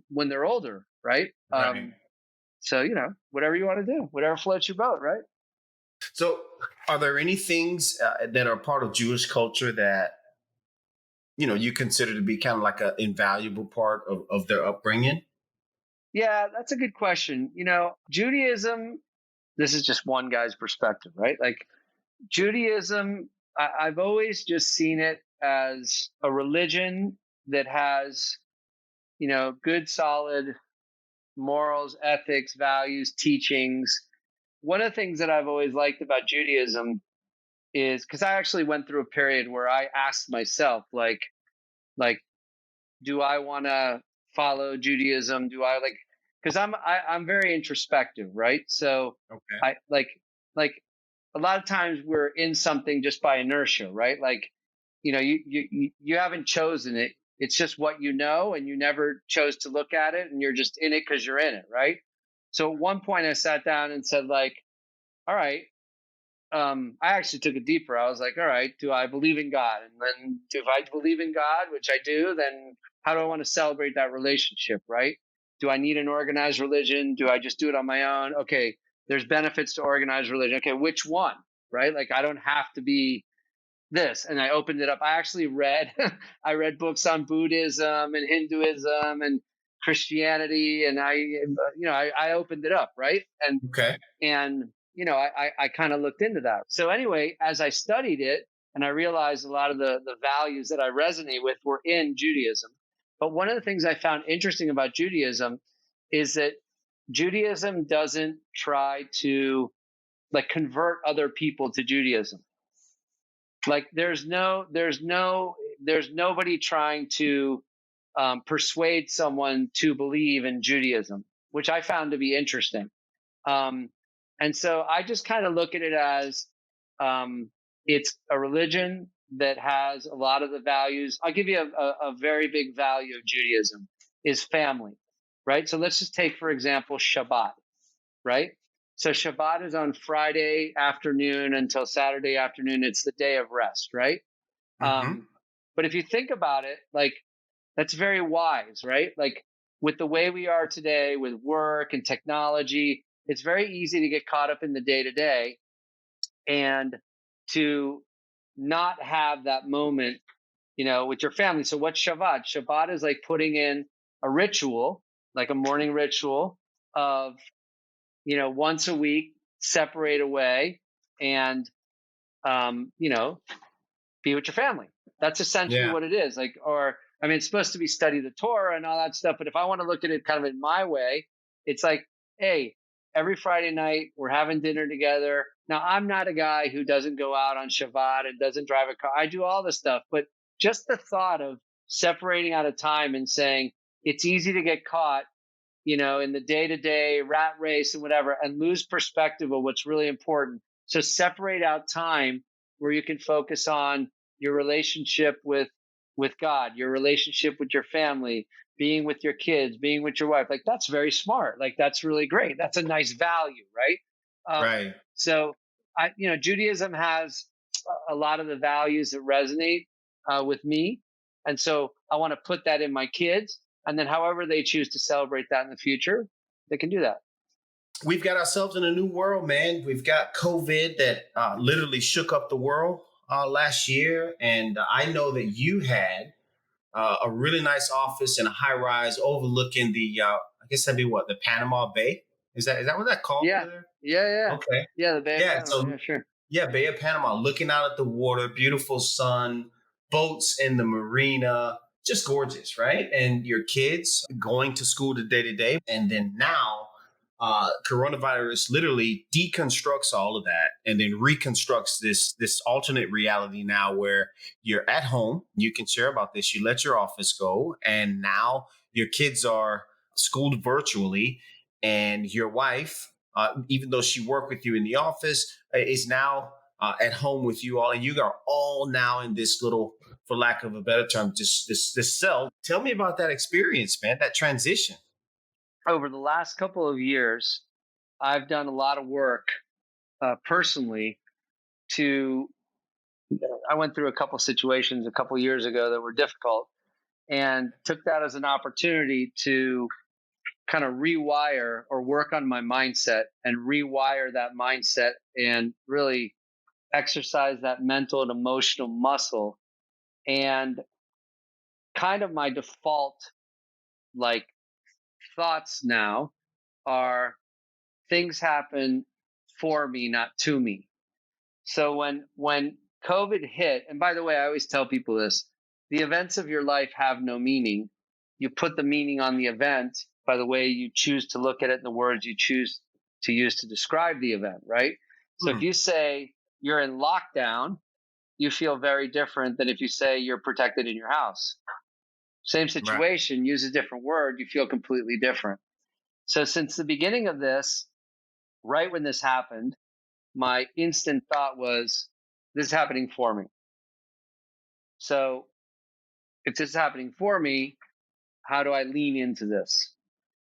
when they're older, right? Right. So whatever you want to do, whatever floats your boat, right? So, are there any things that are part of Jewish culture that you consider to be kind of like an invaluable part of their upbringing? Yeah, that's a good question. Judaism. This is just one guy's perspective, right? Like, Judaism, I've always just seen it as a religion that has, good, solid morals, ethics, values, teachings. One of the things that I've always liked about Judaism is, because I actually went through a period where I asked myself, like, do I want to follow Judaism? Do I like? Because I'm very introspective, right? So Okay. I like a lot of times we're in something just by inertia, right? Like, you haven't chosen it. It's just what you know, and you never chose to look at it, and you're just in it because you're in it, right? So at one point I sat down and said, like, all right, I actually took it deeper. I was like, all right, do I believe in God? And then if I believe in God, which I do, then how do I want to celebrate that relationship, right? Do I need an organized religion? Do I just do it on my own? Okay, there's benefits to organized religion. Okay, which one, right? Like, I don't have to be this. And I opened it up. I actually read, I read books on Buddhism and Hinduism and Christianity. And I opened it up, right? Okay. And I kind of looked into that. So anyway, as I studied it, and I realized a lot of the values that I resonate with were in Judaism. But one of the things I found interesting about Judaism is that Judaism doesn't try to, like, convert other people to Judaism. Like, there's nobody trying to persuade someone to believe in Judaism, which I found to be interesting. Um, and so I just kind of look at it as, it's a religion that has a lot of the values. I'll give you a very big value of Judaism is family, right? So let's just take, for example, Shabbat, right? So Shabbat is on Friday afternoon until Saturday afternoon. It's the day of rest, right? Mm-hmm. Um, but if you think about it, like, that's very wise, right? Like, with the way we are today with work and technology, it's very easy to get caught up in the day to day and to not have that moment, with your family. So what's Shabbat? Shabbat is like putting in a ritual, like a morning ritual of, once a week, separate away and, be with your family. That's essentially Yeah. what it is. Like, or, I mean, it's supposed to be study the Torah and all that stuff. But if I want to look at it kind of in my way, it's like, hey, every Friday night we're having dinner together. Now, I'm not a guy who doesn't go out on Shabbat and doesn't drive a car. I do all this stuff. But just the thought of separating out of time and saying it's easy to get caught, in the day to day rat race and whatever, and lose perspective of what's really important. So separate out time where you can focus on your relationship with God, your relationship with your family, being with your kids, being with your wife. Like that's very smart. Like that's really great. That's a nice value, right? Right. So Judaism has a lot of the values that resonate with me, and so I want to put that in my kids, and then however they choose to celebrate that in the future, they can do that. We've got ourselves in a new world, man. We've got COVID that literally shook up the world last year. And I know that you had a really nice office in a high rise overlooking I guess that'd be what, the Panama Bay? Is that what that called Yeah, over there? yeah, yeah, Okay. yeah. The Bay of Yeah. Panama. So Yeah, sure. yeah, Bay of Panama, looking out at the water, beautiful sun, boats in the marina, just gorgeous, right? And your kids going to school to day. And then now, coronavirus literally deconstructs all of that and then reconstructs this alternate reality now where you're at home. You can share about this. You let your office go, and now your kids are schooled virtually, and your wife, even though she worked with you in the office, is now at home with you all, and you are all now in this little, for lack of a better term, just this cell. Tell me about that experience, man. That transition. Over the last couple of years, I've done a lot of work personally to. I went through a couple situations a couple years ago that were difficult, and took that as an opportunity to kind of rewire or work on my mindset and rewire that mindset and really exercise that mental and emotional muscle. And kind of my default like thoughts now are things happen for me, not to me. So when COVID hit, and by the way, I always tell people this, the events of your life have no meaning. You put the meaning on the event by the way you choose to look at it and the words you choose to use to describe the event, right? So if Hmm. you say you're in lockdown, you feel very different than if you say you're protected in your house. Same Right. situation, use a different word, you feel completely different. So since the beginning of this, right when this happened, my instant thought was, this is happening for me. So if this is happening for me, how do I lean into this?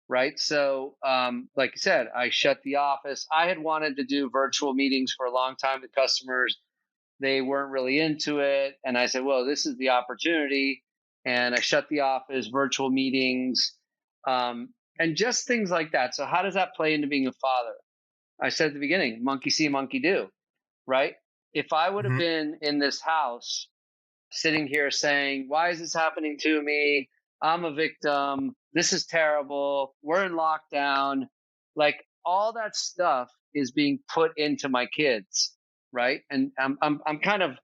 Right. So, like you said, I shut the office. I had wanted to do virtual meetings for a long time with customers. They weren't really into it. And I said, well, this is the opportunity. And I shut the office, virtual meetings, and just things like that. So, how does that play into being a father? I said at the beginning, monkey see, monkey do, right? If I would have Mhm. been in this house sitting here saying, why is this happening to me? I'm a victim. This is terrible. We're in lockdown. Like all that stuff is being put into my kids, right? And I'm kind of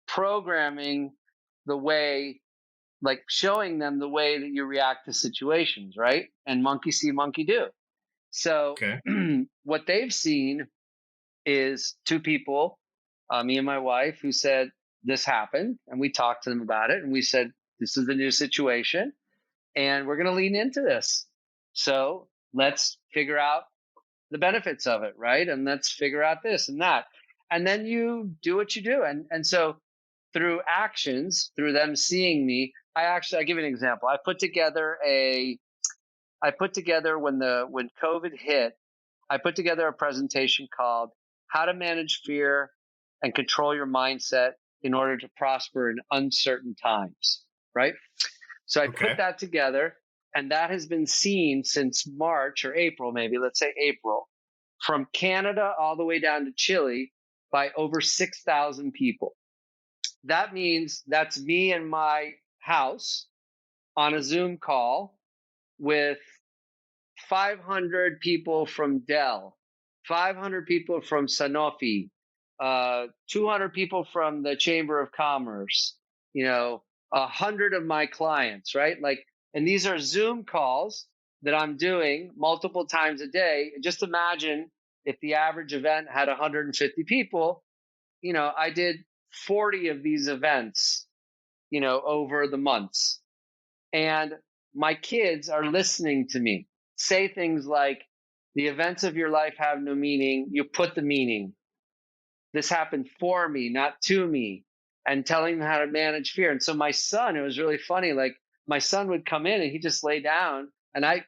programming the way, like showing them the way that you react to situations, right? And monkey see, monkey do. So Okay. what they've seen is two people, me and my wife, who said this happened, and we talked to them about it, and we said this is the new situation, and we're going to lean into this. So let's figure out the benefits of it, right? And let's figure out this and that, and then you do what you do, and so through actions, through them seeing me, I give you an example. I put together when COVID hit. I put together a presentation called How to Manage Fear and Control Your Mindset in Order to Prosper in Uncertain Times, right? So I put Okay. that together, and that has been seen since March or April, maybe, let's say April, from Canada all the way down to Chile by over 6,000 people. that means that's me in my house on a Zoom call with 500 people from Dell, 500 people from Sanofi, 200 people from the Chamber of Commerce, 100 of my clients, right? Like, and these are Zoom calls that I'm doing multiple times a day. Just imagine if the average event had 150 people, I did 40 of these events, over the months. And my kids are listening to me say things like, the events of your life have no meaning. You put the meaning. This happened for me, not to me, and telling them how to manage fear. And so my son, it was really funny. Like, my son would come in and he just lay down, and I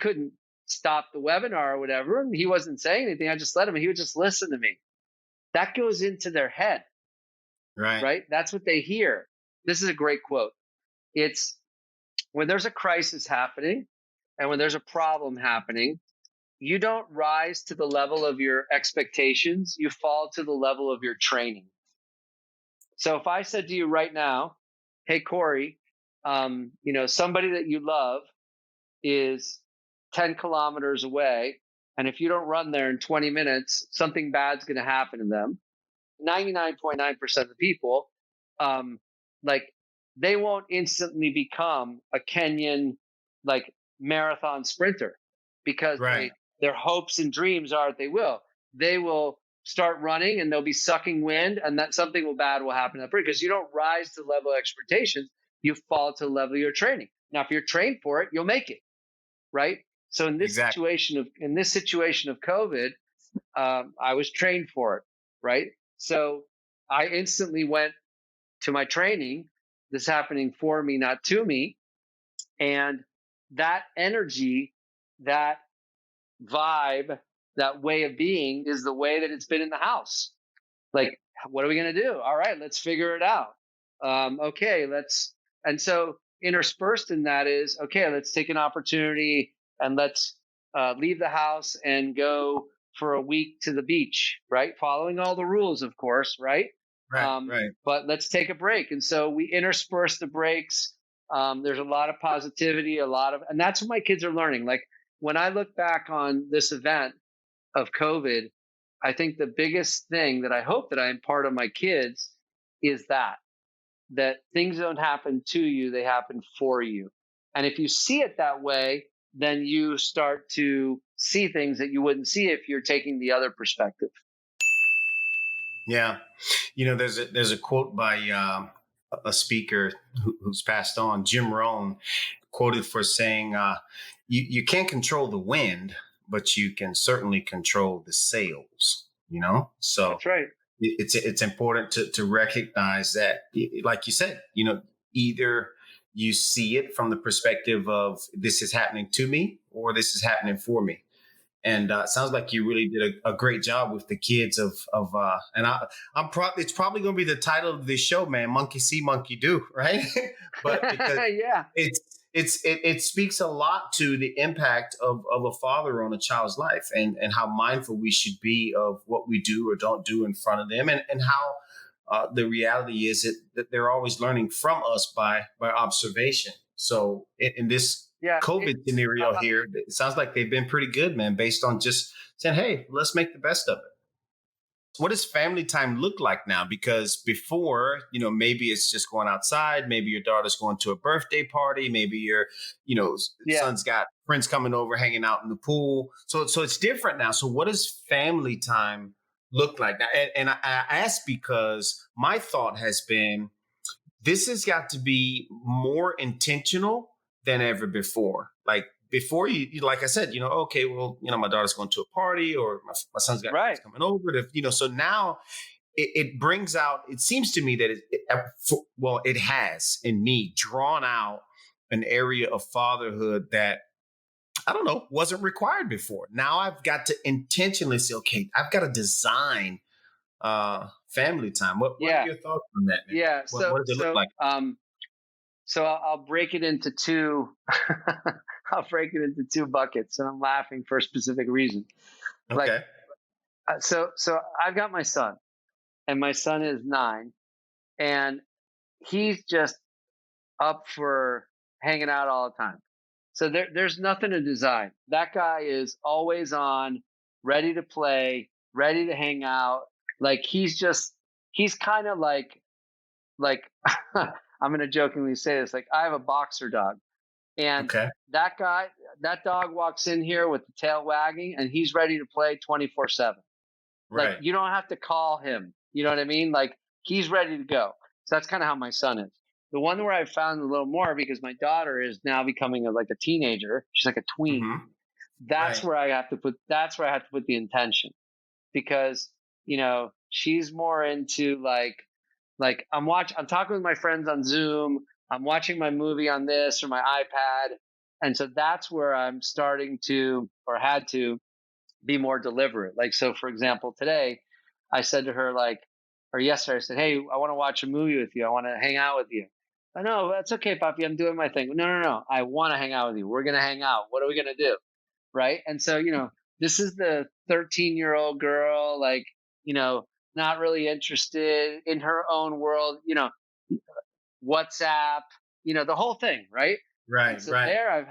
couldn't stop the webinar or whatever. And he wasn't saying anything. I just let him, and he would just listen to me. That goes into their head, Right. right? That's what they hear. This is a great quote. It's, when there's a crisis happening and when there's a problem happening, you don't rise to the level of your expectations, you fall to the level of your training. So if I said to you right now, hey, Corey, somebody that you love is 10 kilometers away, and if you don't run there in 20 minutes, something bad's going to happen to them. 99.9% of the people, like, they won't instantly become a Kenyan, like, marathon sprinter, because Right. their hopes and dreams are they will. They will start running and they'll be sucking wind, and that something bad will happen to them, because you don't rise to the level of expectations, you fall to the level of your training. Now, if you're trained for it, you'll make it, right? So in this Exactly. situation of COVID, I was trained for it, right? So I instantly went to my training. This happening for me, not to me. And that energy, that vibe, that way of being is the way that it's been in the house. Like, what are we going to do? All right, let's figure it out. Okay, and so interspersed in that is, okay, let's take an opportunity and let's leave the house and go for a week to the beach, right? Following all the rules, of course, right? Right. Right. But let's take a break. And so we intersperse the breaks. There's a lot of positivity, and that's what my kids are learning. Like, when I look back on this event of COVID, I think the biggest thing that I hope that I impart on my kids is that things don't happen to you, they happen for you. And if you see it that way, then you start to see things that you wouldn't see if you're taking the other perspective. Yeah. There's a quote by a speaker who's passed on, Jim Rohn, quoted for saying, "You can't control the wind, but you can certainly control the sails." So That's right. it's important to recognize that, like you said, either you see it from the perspective of this is happening to me or this is happening for me. And it sounds like you really did a great job with the kids and it's probably going to be the title of this show, man. Monkey see, monkey do, right? But because Yeah. it speaks a lot to the impact of a father on a child's life, and how mindful we should be of what we do or don't do in front of them, and how the reality is that they're always learning from us by observation. So in this Yeah. COVID scenario here, it sounds like they've been pretty good, man, based on just saying, hey, let's make the best of it. What does family time look like now? Because before, maybe it's just going outside. Maybe your daughter's going to a birthday party. Maybe your, Yeah. son's got friends coming over, hanging out in the pool. So it's different now. So what does family time look like now? And I ask because my thought has been, this has got to be more intentional than ever before. Like, before like I said, okay, well, my daughter's going to a party, or my son's got friends Right. coming over so now it brings out, it seems to me that it has in me drawn out an area of fatherhood that, I don't know, wasn't required before. Now I've got to intentionally say, okay, I've got to design family time. What are Yeah. your thoughts on that, man? Yeah. What does it look like? So I'll break it into two. I'll break it into two buckets, and I'm laughing for a specific reason. Like, Okay. so I've got my son, and my son is 9, and he's just up for hanging out all the time. So there's nothing to design. That guy is always on, ready to play, ready to hang out. Like he's kind of like I'm gonna jokingly say this. Like I have a boxer dog, and Okay. that guy, that dog walks in here with the tail wagging, and he's ready to play 24/7. Like Right. you don't have to call him. You know what I mean? Like he's ready to go. So that's kind of how my son is. The one where I found a little more because my daughter is now becoming like a teenager. She's like a tween. Hmm. That's Right. where I have to put. That's where I have to put the intention because she's more into like I'm talking with my friends on Zoom. I'm watching my movie on this or my iPad, and so that's where I'm starting to or had to be more deliberate. Like, so for example, today I said to her, like, or yesterday, I said, hey, I want to watch a movie with you. I want to hang out with you. I know that's okay, Poppy. I'm doing my thing. No, no, no. I want to hang out with you. We're going to hang out. What are we going to do? Right. And so, this is the 13-year-old girl, like, you know, not really interested in her own world, WhatsApp, the whole thing, right? And Right. so Right. I've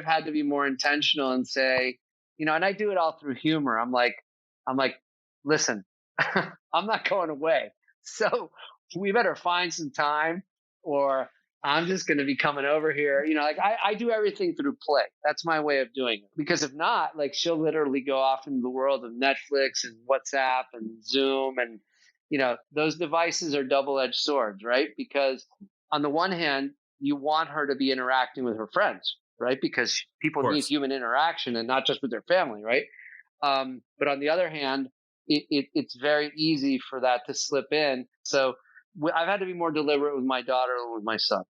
had to be more intentional and say, and I do it all through humor. I'm like, listen, I'm not going away. So we better find some time or I'm just going to be coming over here. Like I do everything through play. That's my way of doing it. Because if not, like she'll literally go off into the world of Netflix and WhatsApp and Zoom. And, those devices are double-edged swords, right? Because on the one hand, you want her to be interacting with her friends, right? Because Of people need course. human interaction and not just with their family, right? But on the other hand, it's very easy for that to slip in. So I've had to be more deliberate with my daughter than with my son.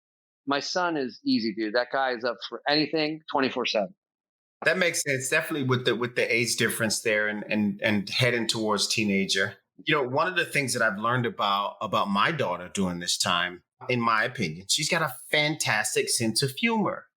My son is easy, dude. That guy is up for anything 24/7. That makes sense. Definitely with the age difference there and heading towards teenager. One of the things that I've learned about my daughter during this time, in my opinion, she's got a fantastic sense of humor.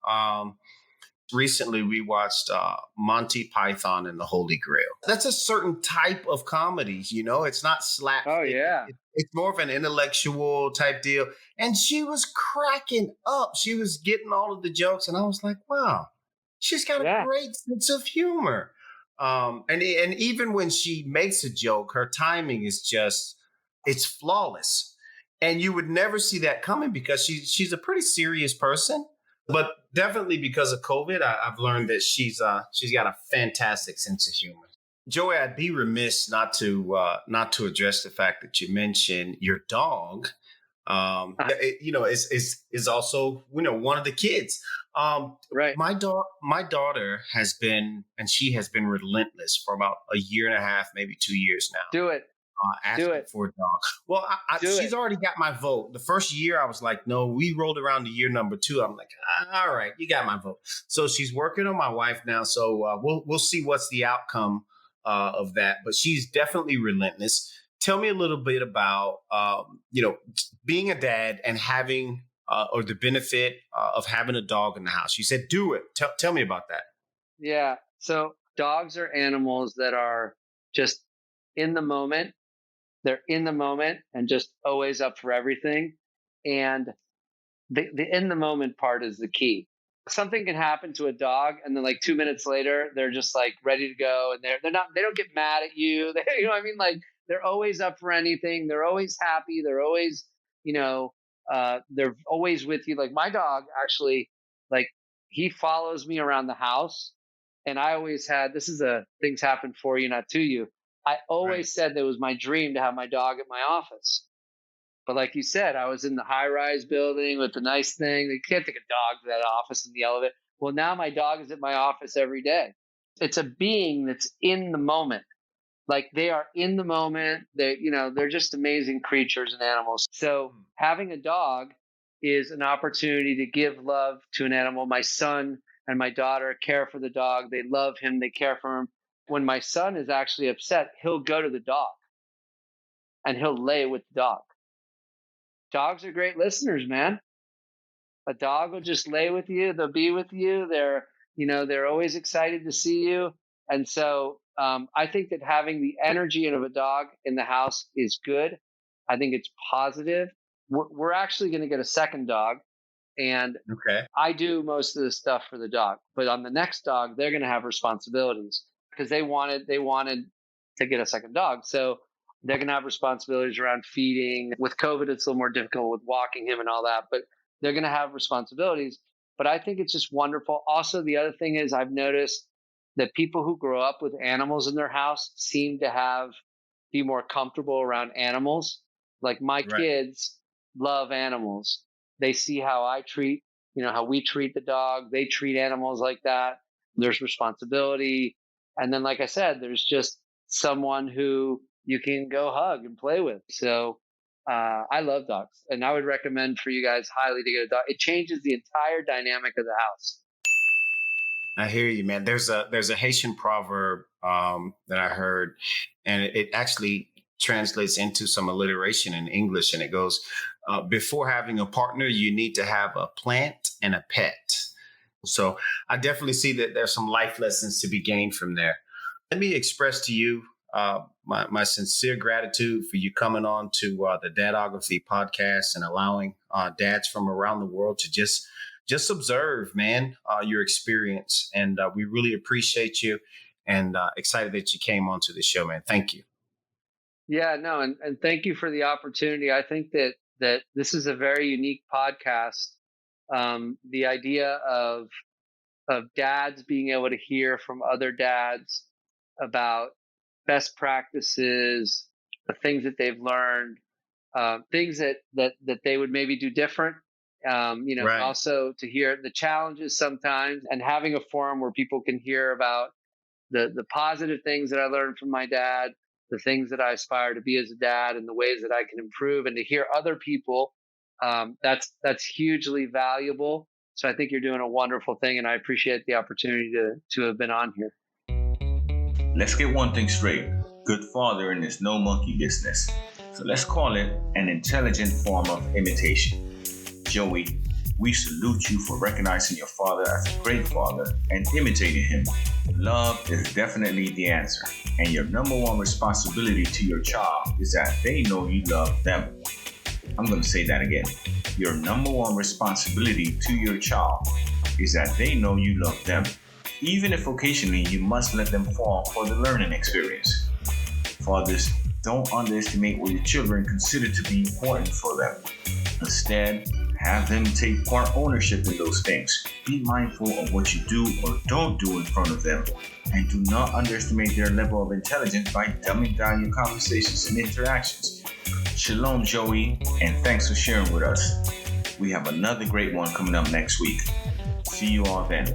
Recently we watched Monty Python and the Holy Grail. That's a certain type of comedy, it's not slap. Oh yeah, It's more of an intellectual type deal. And she was cracking up. She was getting all of the jokes, and I was like, wow, she's got a yeah, great sense of humor. And even when she makes a joke, her timing is just it's flawless. And you would never see that coming because she's a pretty serious person. But definitely because of COVID, I've learned that she's got a fantastic sense of humor. Joey, I'd be remiss not to address the fact that you mentioned your dog. Is also one of the kids. Um, right. my daughter has been, and she has been relentless for about a year and a half, maybe 2 years now, Do it, do asking it, for a dog. Well, do she's it. already got my vote. The first year, I was like, no. We rolled around to year number two. I'm like, all right, you got my vote. So she's working on my wife now. So we'll see what's the outcome of that. But she's definitely relentless. Tell me a little bit about being a dad and having or the benefit of having a dog in the house. You said do it. Tell me about that. Yeah. So dogs are animals that are just in the moment. They're in the moment and just always up for everything. And the in the moment part is the key. Something can happen to a dog, and then like 2 minutes later, they're just like ready to go, and they don't get mad at you. You know what I mean? Like they're always up for anything. They're always happy. They're always they're always with you. Like my dog actually, like he follows me around the house, and I always had this is a things happen for you, not to you. I Right. always said that it was my dream to have my dog at my office. But like you said, I was in the high rise building with the nice thing. You can't take a dog to that office in the elevator. Well, now my dog is at my office every day. It's a being that's in the moment. Like they are in the moment. They're just amazing creatures and animals. So having a dog is an opportunity to give love to an animal. My son and my daughter care for the dog. They love him. They care for him. When my son is actually upset, he'll go to the dog and he'll lay with the dog. Dogs are great listeners, man. A dog will just lay with you. They'll be with you. They're always excited to see you. And so I think that having the energy of a dog in the house is good. I think it's positive. we're actually going to get a second dog, and Okay. I do most of the stuff for the dog. But on the next dog, they're going to have responsibilities because they wanted to get a second dog. So they're going to have responsibilities around feeding. With COVID, it's a little more difficult with walking him and all that, but they're going to have responsibilities. But I think it's just wonderful. Also, the other thing is I've noticed that people who grow up with animals in their house seem to be more comfortable around animals. Like my Right. kids love animals. They see how I treat, how we treat the dog. They treat animals like that. There's responsibility. And then, like I said, there's just someone who you can go hug and play with. So I love dogs, and I would recommend for you guys highly to get a dog. It changes the entire dynamic of the house. I hear you, man. There's a Haitian proverb that I heard, and it actually translates into some alliteration in English, and it goes, "Before having a partner, you need to have a plant and a pet." So I definitely see that there's some life lessons to be gained from there. Let me express to you my sincere gratitude for you coming on to the Dadography podcast and allowing dads from around the world to just observe, man, your experience. And we really appreciate you and excited that you came onto the show, man. Thank you. Yeah, no, and thank you for the opportunity. I think that this is a very unique podcast. The idea of dads being able to hear from other dads about best practices, the things that they've learned, things that they would maybe do different. Right. Also to hear the challenges sometimes, and having a forum where people can hear about the positive things that I learned from my dad, the things that I aspire to be as a dad, and the ways that I can improve, and to hear other people. That's hugely valuable. So I think you're doing a wonderful thing, and I appreciate the opportunity to have been on here. Let's get one thing straight. Good fathering is no monkey business. So let's call it an intelligent form of imitation. Joey, we salute you for recognizing your father as a great father and imitating him. Love is definitely the answer, and your number one responsibility to your child is that they know you love them. I'm going to say that again. Your number one responsibility to your child is that they know you love them, even if occasionally you must let them fall for the learning experience. Fathers, don't underestimate what your children consider to be important for them. Instead, have them take part ownership in those things. Be mindful of what you do or don't do in front of them, and do not underestimate their level of intelligence by dumbing down your conversations and interactions. Shalom, Joey, and thanks for sharing with us. We have another great one coming up next week. See you all then.